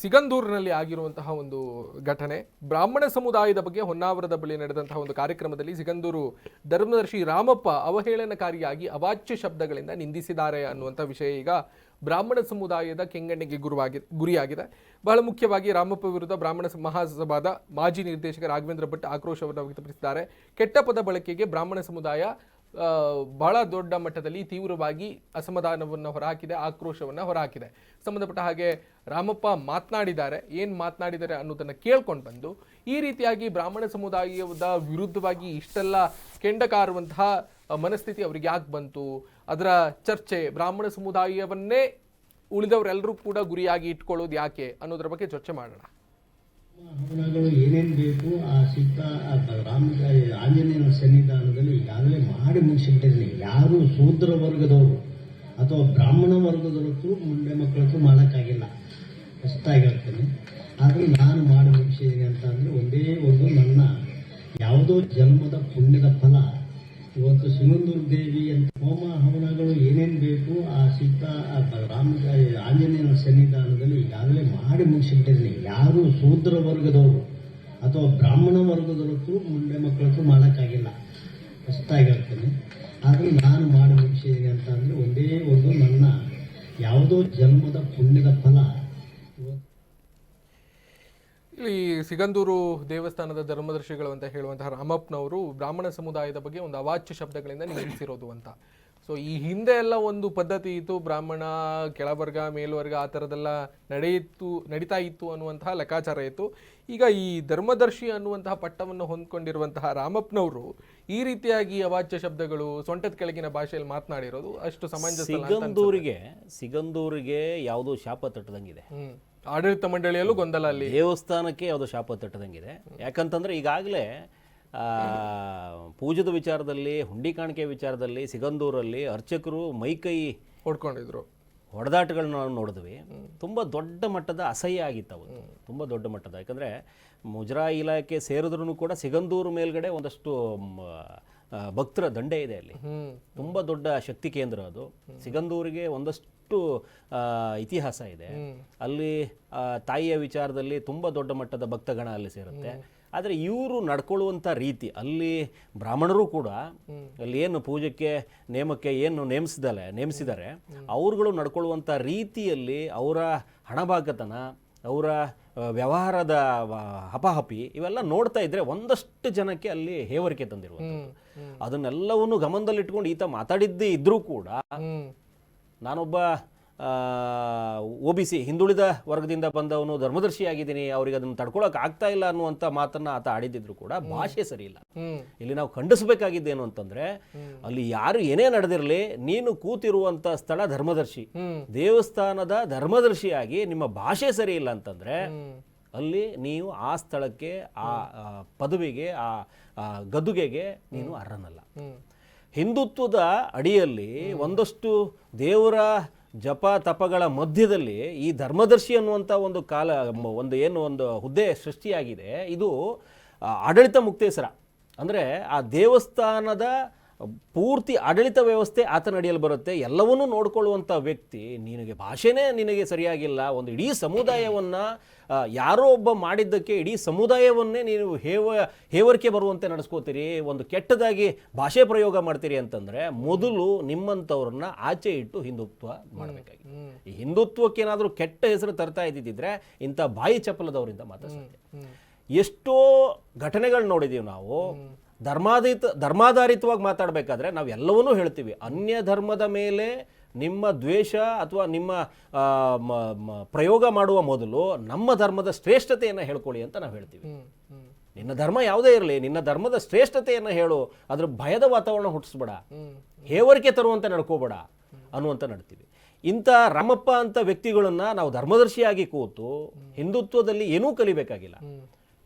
ಸಿಗಂದೂರಿನಲ್ಲಿ ಆಗಿರುವಂತಹ ಒಂದು ಘಟನೆ, ಬ್ರಾಹ್ಮಣ ಸಮುದಾಯದ ಬಗ್ಗೆ ಹೊನ್ನಾವರದ ಬಳಿ ನಡೆದಂತಹ ಒಂದು ಕಾರ್ಯಕ್ರಮದಲ್ಲಿ ಸಿಗಂದೂರು ಧರ್ಮದರ್ಶಿ ರಾಮಪ್ಪ ಅವಹೇಳನಕಾರಿಯಾಗಿ ಅವಾಚ್ಯ ಶಬ್ದಗಳಿಂದ ನಿಂದಿಸಿದ್ದಾರೆ ಅನ್ನುವಂಥ ವಿಷಯ ಈಗ ಬ್ರಾಹ್ಮಣ ಸಮುದಾಯದ ಕೆಂಗಣ್ಣಿಗೆ ಗುರಿಯಾಗಿದೆ. ಬಹಳ ಮುಖ್ಯವಾಗಿ ರಾಮಪ್ಪ ವಿರುದ್ಧ ಬ್ರಾಹ್ಮಣ ಮಹಾಸಭಾದ ಮಾಜಿ ನಿರ್ದೇಶಕ ರಾಘವೇಂದ್ರ ಭಟ್ ಆಕ್ರೋಶವನ್ನು ವ್ಯಕ್ತಪಡಿಸಿದ್ದಾರೆ. ಕೆಟ್ಟ ಪದ ಬಳಕೆಗೆ ಬ್ರಾಹ್ಮಣ ಸಮುದಾಯ ಬಹಳ ದೊಡ್ಡ ಮಟ್ಟದಲ್ಲಿ ತೀವ್ರವಾಗಿ ಅಸಮಾಧಾನವನ್ನು ಹೊರಹಾಕಿದೆ, ಆಕ್ರೋಶವನ್ನು ಹೊರಹಾಕಿದೆ. ಸಂಬಂಧಪಟ್ಟ ಹಾಗೆ ರಾಮಪ್ಪ ಮಾತನಾಡಿದ್ದಾರೆ, ಏನು ಮಾತನಾಡಿದ್ದಾರೆ ಅನ್ನೋದನ್ನು ಕೇಳ್ಕೊಂಡು ಬಂದು ಈ ರೀತಿಯಾಗಿ ಬ್ರಾಹ್ಮಣ ಸಮುದಾಯದ ವಿರುದ್ಧವಾಗಿ ಇಷ್ಟೆಲ್ಲ ಕೆಂಡಕಾರುವಂತಹ ಮನಸ್ಥಿತಿ ಅವ್ರಿಗೆ ಯಾಕೆ ಬಂತು, ಅದರ ಚರ್ಚೆ, ಬ್ರಾಹ್ಮಣ ಸಮುದಾಯವನ್ನೇ ಉಳಿದವರೆಲ್ಲರೂ ಕೂಡ ಗುರಿಯಾಗಿ ಇಟ್ಕೊಳ್ಳೋದು ಯಾಕೆ ಅನ್ನೋದ್ರ ಬಗ್ಗೆ ಚರ್ಚೆ ಮಾಡೋಣ. ಹವನಗಳು ಏನೇನು ಬೇಕು ಆ ಸಿದ್ಧ ಆಂಜನೇಯನ ಸನ್ನಿಧಾನದಲ್ಲಿ ಈಗಾಗಲೇ ಮಾಡಿ ಮುಗಿಸಿಬಿಟ್ಟಿದ್ದೀನಿ. ಯಾರು ಶೂದ್ರ ವರ್ಗದವರು ಅಥವಾ ಬ್ರಾಹ್ಮಣ ವರ್ಗದವರು ಮುಂಡೆ ಮಕ್ಕಳಕ್ಕೂ ಮಾಡೋಕ್ಕಾಗಿಲ್ಲ, ಹೊಸದಾಗಿ ಹೇಳ್ತೇನೆ. ಆದರೆ ನಾನು ಮಾಡಿ ಮುಗಿಸಿದ್ದೀನಿ ಅಂತ ಅಂದರೆ ಒಂದೇ ಒಂದು ನನ್ನ ಯಾವುದೋ ಜನ್ಮದ ಪುಣ್ಯದ ಫಲ. ಇವತ್ತು ಸಿಗಂದೂರು ದೇವಿ ಅಂತ ಹೋಮ ಹವನಗಳು ಏನೇನು ಬೇಕು ಆ ಸಿದ್ಧ ಆಂಜನೇಯನ ಸನ್ನಿಧಾನದಲ್ಲಿ ಈಗಾಗಲೇ ಮಾಡಿ ಮುಗಿಸಿಬಿಟ್ಟಿದ್ದೀನಿ. ಯಾರು ಶೂದ್ರ ವರ್ಗದವರು ಅಥವಾ ಬ್ರಾಹ್ಮಣ ವರ್ಗದವರು ಮುಂಡೆ ಮಕ್ಕಳಕ್ಕೂ ಮಾಡೋಕ್ಕಾಗಿಲ್ಲ, ಹೊಸದಾಗಿ ಹೇಳ್ತೇನೆ. ಆದರೆ ನಾನು ಮಾಡಿ ಮುಗಿಸಿದ್ದೀನಿ ಅಂತ ಅಂದರೆ ಒಂದೇ ಒಂದು ನನ್ನ ಯಾವುದೋ ಜನ್ಮದ ಪುಣ್ಯದ ಫಲ. ಇಲ್ಲಿ ಸಿಗಂದೂರು ದೇವಸ್ಥಾನದ ಧರ್ಮದರ್ಶಿಗಳು ಅಂತ ಹೇಳುವಂತಹ ರಾಮಪ್ಪನವರು ಬ್ರಾಹ್ಮಣ ಸಮುದಾಯದ ಬಗ್ಗೆ ಒಂದು ಅವಾಚ್ಯ ಶಬ್ದಗಳಿಂದ ನಿಲ್ಲಿಸಿರೋದು ಅಂತ. ಸೊ ಈ ಹಿಂದೆ ಎಲ್ಲ ಒಂದು ಪದ್ಧತಿ ಇತ್ತು, ಬ್ರಾಹ್ಮಣ ಕೆಳವರ್ಗ ಮೇಲ್ವರ್ಗ ಆ ಥರದ್ದೆಲ್ಲ ನಡೀತಾ ಇತ್ತು ಅನ್ನುವಂತಹ ಲೆಕ್ಕಾಚಾರ ಇತ್ತು. ಈಗ ಈ ಧರ್ಮದರ್ಶಿ ಅನ್ನುವಂತಹ ಪಟ್ಟವನ್ನು ಹೊಂದ್ಕೊಂಡಿರುವಂತಹ ರಾಮಪ್ಪನವರು ಈ ರೀತಿಯಾಗಿ ಅವಾಚ್ಯ ಶಬ್ದಗಳು, ಸೊಂಟದ ಕೆಳಗಿನ ಭಾಷೆಯಲ್ಲಿ ಮಾತನಾಡಿರೋದು ಅಷ್ಟು ಸಮಂಜಸ. ಸಿಗಂದೂರಿಗೆ ಯಾವುದೋ ಶಾಪ ತಟ್ಟದಂಗಿದೆ. ಆಡಳಿತ ಮಂಡಳಿಯಲ್ಲೂ ಗೊಂದಲ, ಅಲ್ಲಿ ದೇವಸ್ಥಾನಕ್ಕೆ ಯಾವುದೋ ಶಾಪ ತಟ್ಟದಂಗಿದೆ. ಯಾಕಂತಂದ್ರೆ ಈಗಾಗಲೇ ಪೂಜದ ವಿಚಾರದಲ್ಲಿ, ಹುಂಡಿ ಕಾಣಿಕೆ ವಿಚಾರದಲ್ಲಿ ಸಿಗಂದೂರಲ್ಲಿ ಅರ್ಚಕರು ಮೈಕೈ ಹೊಡ್ಕೊಂಡಿದ್ರು, ಹೊಡೆದಾಟಗಳನ್ನ ನಾವು ನೋಡಿದ್ವಿ. ತುಂಬ ದೊಡ್ಡ ಮಟ್ಟದ ಅಸಹ್ಯ ಆಗಿತ್ತು ಅವತ್ತು, ತುಂಬ ದೊಡ್ಡ ಮಟ್ಟದ. ಯಾಕಂದರೆ ಮುಜರಾಯಿ ಇಲಾಖೆ ಸೇರಿದ್ರೂ ಕೂಡ ಸಿಗಂದೂರು ಮೇಲ್ಗಡೆ ಒಂದಷ್ಟು ಭಕ್ತರ ದಂಡೆ ಇದೆ. ಅಲ್ಲಿ ತುಂಬ ದೊಡ್ಡ ಶಕ್ತಿ ಕೇಂದ್ರ ಅದು. ಸಿಗಂದೂರಿಗೆ ಒಂದಷ್ಟು ಇತಿಹಾಸ ಇದೆ. ಅಲ್ಲಿ ತಾಯಿಯ ವಿಚಾರದಲ್ಲಿ ತುಂಬ ದೊಡ್ಡ ಮಟ್ಟದ ಭಕ್ತಗಣ ಅಲ್ಲಿ ಸೇರುತ್ತೆ. ಆದರೆ ಇವರು ನಡ್ಕೊಳ್ಳುವಂಥ ರೀತಿ, ಅಲ್ಲಿ ಬ್ರಾಹ್ಮಣರು ಕೂಡ ಅಲ್ಲಿ ಏನು ಪೂಜೆಗೆ ನೇಮಕ್ಕೆ ಏನು ನೇಮಿಸಿದ್ದಾರೆ ಅವ್ರುಗಳು ನಡ್ಕೊಳ್ಳುವಂಥ ರೀತಿಯಲ್ಲಿ ಅವರ ಹಣಭಾಗತನ, ಅವರ ವ್ಯವಹಾರದ ಹಪಾಹಪಿ ಇವೆಲ್ಲ ನೋಡ್ತಾ ಇದ್ರೆ ಒಂದಷ್ಟು ಜನಕ್ಕೆ ಅಲ್ಲಿ ಹೇವರಿಕೆ ತಂದಿರುವಂಥದ್ದು. ಅದನ್ನೆಲ್ಲವನ್ನು ಗಮನದಲ್ಲಿಟ್ಕೊಂಡು ಈತ ಮಾತಾಡಿದ್ದೇ ಇದ್ರೂ ಕೂಡ ನಾನೊಬ್ಬ OBC ಹಿಂದುಳಿದ ವರ್ಗದಿಂದ ಬಂದವನು ಧರ್ಮದರ್ಶಿಯಾಗಿದ್ದೀನಿ, ಅವ್ರಿಗೆ ಅದನ್ನು ತಡ್ಕೊಳಕ್ ಆಗ್ತಾ ಇಲ್ಲ ಅನ್ನುವಂಥ ಮಾತನ್ನ ಆತ ಆಡಿದ್ರು ಕೂಡ ಭಾಷೆ ಸರಿ ಇಲ್ಲ. ಇಲ್ಲಿ ನಾವು ಖಂಡಿಸಬೇಕಾಗಿದ್ದೇನು ಅಂತಂದ್ರೆ, ಅಲ್ಲಿ ಯಾರು ಏನೇ ನಡೆದಿರಲಿ, ನೀನು ಕೂತಿರುವಂತ ಸ್ಥಳ ಧರ್ಮದರ್ಶಿ, ದೇವಸ್ಥಾನದ ಧರ್ಮದರ್ಶಿಯಾಗಿ ನಿಮ್ಮ ಭಾಷೆ ಸರಿ ಇಲ್ಲ ಅಂತಂದ್ರೆ ಅಲ್ಲಿ ನೀವು ಆ ಸ್ಥಳಕ್ಕೆ, ಆ ಪದವಿಗೆ, ಆ ಗದ್ದುಗೆಗೆ ನೀನು ಅರ್ಹನಲ್ಲ. ಹಿಂದುತ್ವದ ಅಡಿಯಲ್ಲಿ ಒಂದಷ್ಟು ದೇವರ ಜಪ ತಪಗಳ ಮಧ್ಯದಲ್ಲಿ ಈ ಧರ್ಮದರ್ಶಿ ಅನ್ನುವಂಥ ಒಂದು ಹುದ್ದೆ ಸೃಷ್ಟಿಯಾಗಿದೆ. ಇದು ಆಡಳಿತ ಮುಕ್ತೇಸರ. ಅಂದರೆ ಆ ದೇವಸ್ಥಾನದ ಪೂರ್ತಿ ಆಡಳಿತ ವ್ಯವಸ್ಥೆ ಆತನ ಅಡಿಯಲ್ಲಿ ಬರುತ್ತೆ. ಎಲ್ಲವನ್ನೂ ನೋಡ್ಕೊಳ್ಳುವಂಥ ವ್ಯಕ್ತಿ, ನಿನಗೆ ಸರಿಯಾಗಿಲ್ಲ, ಒಂದು ಇಡೀ ಸಮುದಾಯವನ್ನು ಯಾರೋ ಒಬ್ಬ ಮಾಡಿದ್ದಕ್ಕೆ ಇಡೀ ಸಮುದಾಯವನ್ನೇ ನೀವು ಹೇವರಿಕೆ ಬರುವಂತೆ ನಡೆಸ್ಕೋತೀರಿ, ಒಂದು ಕೆಟ್ಟದಾಗಿ ಭಾಷೆ ಪ್ರಯೋಗ ಮಾಡ್ತೀರಿ ಅಂತಂದರೆ ಮೊದಲು ನಿಮ್ಮಂಥವ್ರನ್ನ ಆಚೆ ಇಟ್ಟು ಹಿಂದುತ್ವ ಮಾಡಬೇಕಾಗಿ. ಈ ಹಿಂದುತ್ವಕ್ಕೆ ಏನಾದರೂ ಕೆಟ್ಟ ಹೆಸರು ತರ್ತಾ ಇದ್ದಿದ್ರೆ ಇಂಥ ಬಾಯಿ ಚಪ್ಪಲದವರಿಂದ ಮಾತ್ರ ಸಾಧ್ಯ. ಎಷ್ಟೋ ಘಟನೆಗಳು ನೋಡಿದ್ದೀವಿ ನಾವು. ಧರ್ಮಾಧಾರಿತವಾಗಿ ಮಾತಾಡಬೇಕಾದ್ರೆ ನಾವು ಎಲ್ಲವನ್ನೂ ಹೇಳ್ತೀವಿ. ಅನ್ಯ ಧರ್ಮದ ಮೇಲೆ ನಿಮ್ಮ ದ್ವೇಷ ಅಥವಾ ನಿಮ್ಮ ಪ್ರಯೋಗ ಮಾಡುವ ಮೊದಲು ನಮ್ಮ ಧರ್ಮದ ಶ್ರೇಷ್ಠತೆಯನ್ನು ಹೇಳ್ಕೊಳ್ಳಿ ಅಂತ ನಾವು ಹೇಳ್ತೀವಿ. ನಿನ್ನ ಧರ್ಮ ಯಾವುದೇ ಇರಲಿ, ನಿನ್ನ ಧರ್ಮದ ಶ್ರೇಷ್ಠತೆಯನ್ನು ಹೇಳು, ಅದ್ರ ಭಯದ ವಾತಾವರಣ ಹುಟ್ಟಿಸ್ಬೇಡ, ಹೇವರಿಕೆ ತರುವಂತೆ ನಡ್ಕೋಬೇಡ ಅನ್ನುವಂತ ನಡ್ತೀವಿ. ಇಂಥ ರಾಮಪ್ಪ ಅಂತ ವ್ಯಕ್ತಿಗಳನ್ನ ನಾವು ಧರ್ಮದರ್ಶಿಯಾಗಿ ಕೂತು ಹಿಂದುತ್ವದಲ್ಲಿ ಏನೂ ಕಲಿಬೇಕಾಗಿಲ್ಲ.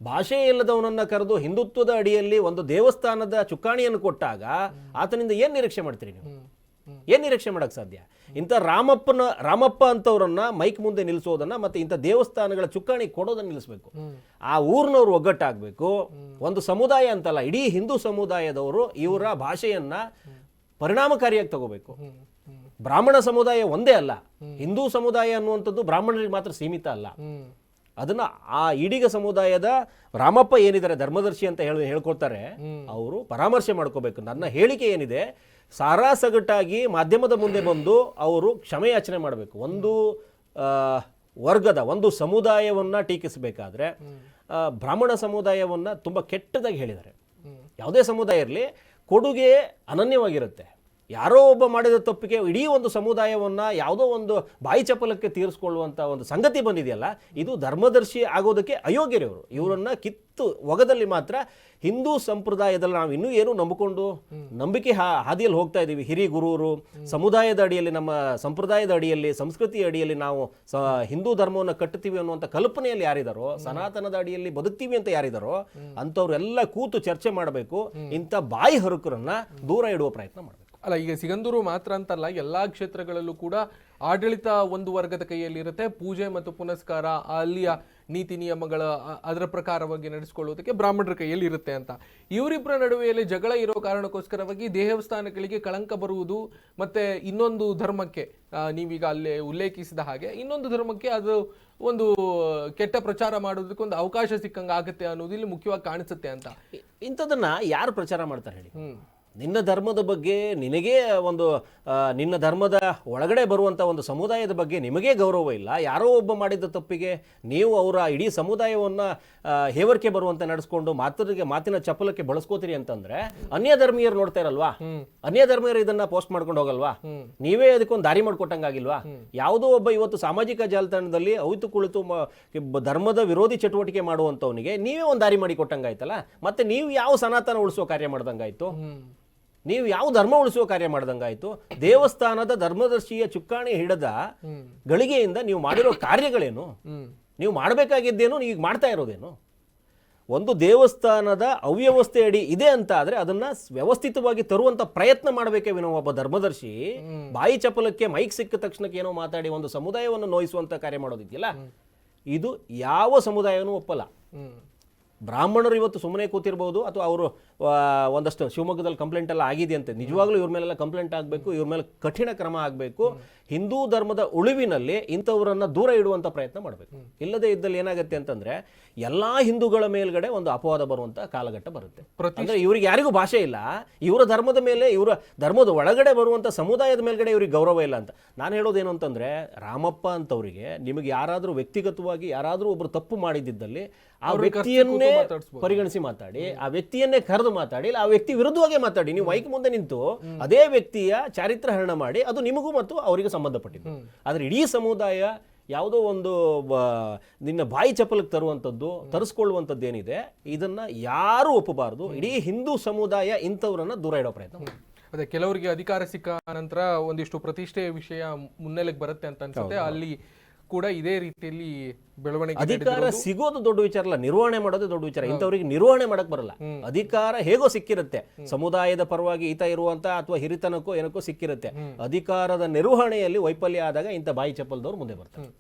ಭಾಷೆ ಇಲ್ಲದವನನ್ನ ಕರೆದು ಹಿಂದುತ್ವದ ಅಡಿಯಲ್ಲಿ ಒಂದು ದೇವಸ್ಥಾನದ ಚುಕ್ಕಾಣಿಯನ್ನು ಕೊಟ್ಟಾಗ ಆತನಿಂದ ಏನ್ ನಿರೀಕ್ಷೆ ಮಾಡ್ತೀರಿ ನೀವು? ಏನ್ ನಿರೀಕ್ಷೆ ಮಾಡಕ್ ಸಾಧ್ಯ? ಇಂಥ ರಾಮಪ್ಪ ಅಂತವ್ರನ್ನ ಮೈಕ್ ಮುಂದೆ ನಿಲ್ಲಿಸೋದನ್ನ, ಮತ್ತೆ ಇಂಥ ದೇವಸ್ಥಾನಗಳ ಚುಕ್ಕಾಣಿ ಕೊಡೋದನ್ನ ನಿಲ್ಲಿಸಬೇಕು. ಆ ಊರಿನವ್ರು ಒಗ್ಗಟ್ಟಾಗಬೇಕು. ಒಂದು ಸಮುದಾಯ ಅಂತಲ್ಲ, ಇಡೀ ಹಿಂದೂ ಸಮುದಾಯದವರು ಇವರ ಭಾಷೆಯನ್ನ ಪರಿಣಾಮಕಾರಿಯಾಗಿ ತಗೋಬೇಕು. ಬ್ರಾಹ್ಮಣ ಸಮುದಾಯ ಒಂದೇ ಅಲ್ಲ, ಹಿಂದೂ ಸಮುದಾಯ ಅನ್ನುವಂಥದ್ದು ಬ್ರಾಹ್ಮಣರಿಗೆ ಮಾತ್ರ ಸೀಮಿತ ಅಲ್ಲ. ಅದನ್ನ ಆ ಈಡಿಗ ಸಮುದಾಯದ ರಾಮಪ್ಪ ಏನಿದ್ದಾರೆ ಧರ್ಮದರ್ಶಿ ಅಂತ ಹೇಳ್ಕೊಳ್ತಾರೆ, ಅವರು ಪರಾಮರ್ಶೆ ಮಾಡ್ಕೋಬೇಕು. ನನ್ನ ಹೇಳಿಕೆ ಏನಿದೆ ಸಾರಾಸಗಟಾಗಿ ಮಾಧ್ಯಮದ ಮುಂದೆ ಬಂದು ಅವರು ಕ್ಷಮೆಯಾಚನೆ ಮಾಡಬೇಕು. ಒಂದು ವರ್ಗದ ಒಂದು ಸಮುದಾಯವನ್ನ ಟೀಕಿಸಬೇಕಾದ್ರೆ ಬ್ರಾಹ್ಮಣ ಸಮುದಾಯವನ್ನ ತುಂಬಾ ಕೆಟ್ಟದಾಗಿ ಹೇಳಿದ್ದಾರೆ. ಯಾವುದೇ ಸಮುದಾಯ ಇರಲಿ, ಕೊಡುಗೆ ಅನನ್ಯವಾಗಿರುತ್ತೆ. ಯಾರೋ ಒಬ್ಬ ಮಾಡಿದ ತಪ್ಪಿಗೆ ಇಡೀ ಒಂದು ಸಮುದಾಯವನ್ನ ಯಾವುದೋ ಒಂದು ಬಾಯಿ ಚಪಲಕ್ಕೆ ತೀರಿಸ್ಕೊಳ್ಳುವಂತ ಒಂದು ಸಂಗತಿ ಬಂದಿದೆಯಲ್ಲ, ಇದು ಧರ್ಮದರ್ಶಿ ಆಗೋದಕ್ಕೆ ಅಯೋಗ್ಯರು. ಇವರನ್ನ ಕಿತ್ತು ಒಗದಲ್ಲಿ ಮಾತ್ರ ಹಿಂದೂ ಸಂಪ್ರದಾಯದಲ್ಲಿ ನಾವು ಇನ್ನೂ ಏನು ನಂಬಿಕೊಂಡು ನಂಬಿಕೆ ಹಾದಿಯಲ್ಲಿ ಹೋಗ್ತಾ ಇದ್ದೀವಿ. ಹಿರಿ ಗುರುವರು ಸಮುದಾಯದ ಅಡಿಯಲ್ಲಿ, ನಮ್ಮ ಸಂಪ್ರದಾಯದ ಅಡಿಯಲ್ಲಿ, ಸಂಸ್ಕೃತಿಯ ಅಡಿಯಲ್ಲಿ ನಾವು ಹಿಂದೂ ಧರ್ಮವನ್ನು ಕಟ್ಟುತ್ತೀವಿ ಅನ್ನುವಂಥ ಕಲ್ಪನೆಯಲ್ಲಿ ಯಾರಿದಾರೋ, ಸನಾತನದ ಅಡಿಯಲ್ಲಿ ಬದುಕ್ತೀವಿ ಅಂತ ಯಾರಿದಾರೋ ಅಂಥವ್ರೆಲ್ಲ ಕೂತು ಚರ್ಚೆ ಮಾಡಬೇಕು. ಇಂಥ ಬಾಯಿ ಹರುಕರನ್ನ ದೂರ ಇಡುವ ಪ್ರಯತ್ನ ಮಾಡಬೇಕು. ಅಲ್ಲ, ಈಗ ಸಿಗಂದೂರು ಮಾತ್ರ ಅಂತಲ್ಲ, ಎಲ್ಲಾ ಕ್ಷೇತ್ರಗಳಲ್ಲೂ ಕೂಡ ಆಡಳಿತ ಒಂದು ವರ್ಗದ ಕೈಯಲ್ಲಿರುತ್ತೆ. ಪೂಜೆ ಮತ್ತು ಪುನಸ್ಕಾರ, ಅಲ್ಲಿಯ ನೀತಿ ನಿಯಮಗಳ ಅದರ ಪ್ರಕಾರವಾಗಿ ನಡೆಸಿಕೊಳ್ಳುವುದಕ್ಕೆ ಬ್ರಾಹ್ಮಣರ ಕೈಯಲ್ಲಿ ಇರುತ್ತೆ ಅಂತ. ಇವರಿಬ್ಬರ ನಡುವೆಯಲ್ಲಿ ಜಗಳ ಇರೋ ಕಾರಣಕ್ಕೋಸ್ಕರವಾಗಿ ದೇವಸ್ಥಾನಗಳಿಗೆ ಕಳಂಕ ಬರುವುದು, ಮತ್ತೆ ಇನ್ನೊಂದು ಧರ್ಮಕ್ಕೆ, ನೀವೀಗ ಅಲ್ಲೇ ಉಲ್ಲೇಖಿಸಿದ ಹಾಗೆ ಇನ್ನೊಂದು ಧರ್ಮಕ್ಕೆ ಅದು ಒಂದು ಕೆಟ್ಟ ಪ್ರಚಾರ ಮಾಡೋದಕ್ಕೆ ಒಂದು ಅವಕಾಶ ಸಿಕ್ಕಂಗೆ ಆಗುತ್ತೆ ಅನ್ನೋದು ಇಲ್ಲಿ ಮುಖ್ಯವಾಗಿ ಕಾಣಿಸುತ್ತೆ ಅಂತ. ಇಂಥದನ್ನ ಯಾರು ಪ್ರಚಾರ ಮಾಡ್ತಾರೆ ಹೇಳಿ? ನಿನ್ನ ಧರ್ಮದ ಬಗ್ಗೆ ನಿನಗೇ ಒಂದು ನಿನ್ನ ಧರ್ಮದ ಒಳಗಡೆ ಬರುವಂಥ ಒಂದು ಸಮುದಾಯದ ಬಗ್ಗೆ ನಿಮಗೇ ಗೌರವ ಇಲ್ಲ. ಯಾರೋ ಒಬ್ಬ ಮಾಡಿದ ತಪ್ಪಿಗೆ ನೀವು ಅವರ ಇಡೀ ಸಮುದಾಯವನ್ನು ಹೇವರಿಕೆ ಬರುವಂತೆ ನಡೆಸ್ಕೊಂಡು ಮಾತಿನ ಚಪಲಕ್ಕೆ ಬಳಸ್ಕೋತೀರಿ ಅಂತಂದ್ರೆ ಅನ್ಯ ಧರ್ಮೀಯರು ನೋಡ್ತಾ ಇರಲ್ವಾ? ಅನ್ಯ ಧರ್ಮೀಯರು ಇದನ್ನ ಪೋಸ್ಟ್ ಮಾಡ್ಕೊಂಡು ಹೋಗಲ್ವಾ? ನೀವೇ ಅದಕ್ಕೊಂದು ದಾರಿ ಮಾಡ್ಕೊಟ್ಟಂಗಾಗಿಲ್ವಾ? ಯಾವುದೋ ಒಬ್ಬ ಇವತ್ತು ಸಾಮಾಜಿಕ ಜಾಲತಾಣದಲ್ಲಿ ಅವಿತು ಕುಳಿತು ಧರ್ಮದ ವಿರೋಧಿ ಚಟುವಟಿಕೆ ಮಾಡುವಂಥವನಿಗೆ ನೀವೇ ಒಂದು ದಾರಿ ಮಾಡಿ ಕೊಟ್ಟಂಗಾಯ್ತಲ್ಲ. ಮತ್ತೆ ನೀವು ಯಾವ ಸನಾತನ ಉಳಿಸುವ ಕಾರ್ಯ ಮಾಡ್ದಂಗಾಯ್ತು? ನೀವು ಯಾವ ಧರ್ಮ ಉಳಿಸುವ ಕಾರ್ಯ ಮಾಡ್ದಂಗಾಯ್ತು? ದೇವಸ್ಥಾನದ ಧರ್ಮದರ್ಶಿಯ ಚುಕ್ಕಾಣಿ ಹಿಡಿದ ಗಳಿಗೆಯಿಂದ ನೀವು ಮಾಡಿರೋ ಕಾರ್ಯಗಳೇನು? ನೀವು ಮಾಡಬೇಕಾಗಿದ್ದೇನು? ನೀವು ಮಾಡ್ತಾ ಇರೋದೇನು? ಒಂದು ದೇವಸ್ಥಾನದ ಅವ್ಯವಸ್ಥೆ ಅಡಿ ಇದೆ ಅಂತ ಆದ್ರೆ ಅದನ್ನ ವ್ಯವಸ್ಥಿತವಾಗಿ ತರುವಂತ ಪ್ರಯತ್ನ ಮಾಡಬೇಕೇ ವಿನೋ ಒಬ್ಬ ಧರ್ಮದರ್ಶಿ ಬಾಯಿ ಚಪಲಕ್ಕೆ ಮೈಕ್ ಸಿಕ್ಕ ತಕ್ಷಣಕ್ಕೆ ಏನೋ ಮಾತಾಡಿ ಒಂದು ಸಮುದಾಯವನ್ನು ನೋಯಿಸುವಂತ ಕಾರ್ಯ ಮಾಡೋದಿದೆಯಲ್ಲ, ಇದು ಯಾವ ಸಮುದಾಯನೂ ಒಪ್ಪಲ್ಲ. ಬ್ರಾಹ್ಮಣರು ಇವತ್ತು ಸುಮ್ಮನೆ ಕೂತಿರ್ಬೋದು, ಅಥವಾ ಅವರು ಒಂದಷ್ಟು ಶಿವಮೊಗ್ಗದಲ್ಲಿ ಕಂಪ್ಲೇಂಟ್ ಎಲ್ಲ ಆಗಿದೆ ಅಂತೆ. ನಿಜವಾಗ್ಲೂ ಇವ್ರ ಮೇಲೆಲ್ಲ ಕಂಪ್ಲೇಂಟ್ ಆಗಬೇಕು, ಇವ್ರ ಮೇಲೆ ಕಠಿಣ ಕ್ರಮ ಆಗಬೇಕು. ಹಿಂದೂ ಧರ್ಮದ ಉಳಿವಿನಲ್ಲಿ ಇಂಥವರನ್ನ ದೂರ ಇಡುವಂತ ಪ್ರಯತ್ನ ಮಾಡಬೇಕು. ಇಲ್ಲದೆ ಇದ್ದಲ್ಲಿ ಏನಾಗುತ್ತೆ ಅಂತಂದ್ರೆ ಎಲ್ಲಾ ಹಿಂದೂಗಳ ಮೇಲ್ಗಡೆ ಒಂದು ಅಪವಾದ ಬರುವಂತ ಕಾಲಘಟ್ಟ ಬರುತ್ತೆ. ಅಂದ್ರೆ ಇವ್ರಿಗೆ ಯಾರಿಗೂ ಭಾಷೆ ಇಲ್ಲ, ಇವರ ಧರ್ಮದ ಮೇಲೆ, ಇವರ ಧರ್ಮದ ಒಳಗಡೆ ಬರುವಂತ ಸಮುದಾಯದ ಮೇಲ್ಗಡೆ ಇವ್ರಿಗೆ ಗೌರವ ಇಲ್ಲ ಅಂತ. ನಾನು ಹೇಳೋದೇನು ಅಂತಂದ್ರೆ, ರಾಮಪ್ಪ ಅಂತವರಿಗೆ ನಿಮಗೆ ಯಾರಾದ್ರೂ ವ್ಯಕ್ತಿಗತವಾಗಿ ಯಾರಾದ್ರೂ ಒಬ್ರು ತಪ್ಪು ಮಾಡಿದ್ದಲ್ಲಿ ಆ ವ್ಯಕ್ತಿಯನ್ನೇ ಪರಿಗಣಿಸಿ ಮಾತಾಡಿ, ಆ ವ್ಯಕ್ತಿಯನ್ನೇ ಕರೆದು ಮಾತಾಡಿ, ಇಲ್ಲ ಆ ವ್ಯಕ್ತಿ ವಿರುದ್ಧವಾಗಿ ಮಾತಾಡಿ. ನೀವು ಮೈಕ್ ಮುಂದೆ ನಿಂತು ಅದೇ ವ್ಯಕ್ತಿಯ ಚಾರಿತ್ರ ಹರಣ ಮಾಡಿ, ಅದು ನಿಮಗೂ ಮತ್ತು ಅವರಿಗೆ ಸಂಬಂಧಪಟ್ಟಿದ್ದು. ಆದ್ರೆ ಇಡೀ ಸಮುದಾಯ ಯಾವುದೋ ಒಂದು ನಿನ್ನ ಬಾಯಿ ಚಪಲಕ್ಕೆ ತರಿಸ್ಕೊಳ್ಳುವಂಥದ್ದು ಏನಿದೆ, ಇದನ್ನ ಯಾರು ಒಪ್ಪಬಾರದು. ಇಡೀ ಹಿಂದೂ ಸಮುದಾಯ ಇಂಥವ್ರನ್ನ ದೂರ ಇಡೋ ಪ್ರಯತ್ನ. ಅದೇ, ಕೆಲವರಿಗೆ ಅಧಿಕಾರ ಸಿಕ್ಕ ನಂತರ ಒಂದಿಷ್ಟು ಪ್ರತಿಷ್ಠೆಯ ವಿಷಯ ಮುನ್ನೆಲೆಗೆ ಬರುತ್ತೆ ಅಂತ ಅನ್ಸುತ್ತೆ. ಅಲ್ಲಿ ಕೂಡ ಇದೇ ರೀತಿಯಲ್ಲಿ ಬೆಳವಣಿಗೆ. ಅಧಿಕಾರ ಸಿಗೋದು ದೊಡ್ಡ ವಿಚಾರ ಅಲ್ಲ, ನಿರ್ವಹಣೆ ಮಾಡೋದು ದೊಡ್ಡ ವಿಚಾರ. ಇಂಥವ್ರಿಗೆ ನಿರ್ವಹಣೆ ಮಾಡಕ್ ಬರಲ್ಲ. ಅಧಿಕಾರ ಹೇಗೋ ಸಿಕ್ಕಿರುತ್ತೆ, ಸಮುದಾಯದ ಪರವಾಗಿ ಈತ ಇರುವಂತ ಅಥವಾ ಹಿರಿತನಕ್ಕೋ ಏನಕ್ಕೋ ಸಿಕ್ಕಿರುತ್ತೆ. ಅಧಿಕಾರದ ನಿರ್ವಹಣೆಯಲ್ಲಿ ವೈಫಲ್ಯ ಆದಾಗ ಇಂಥ ಬಾಯಿ ಚಪ್ಪಲ್ದವ್ರು ಮುಂದೆ ಬರ್ತಾರೆ.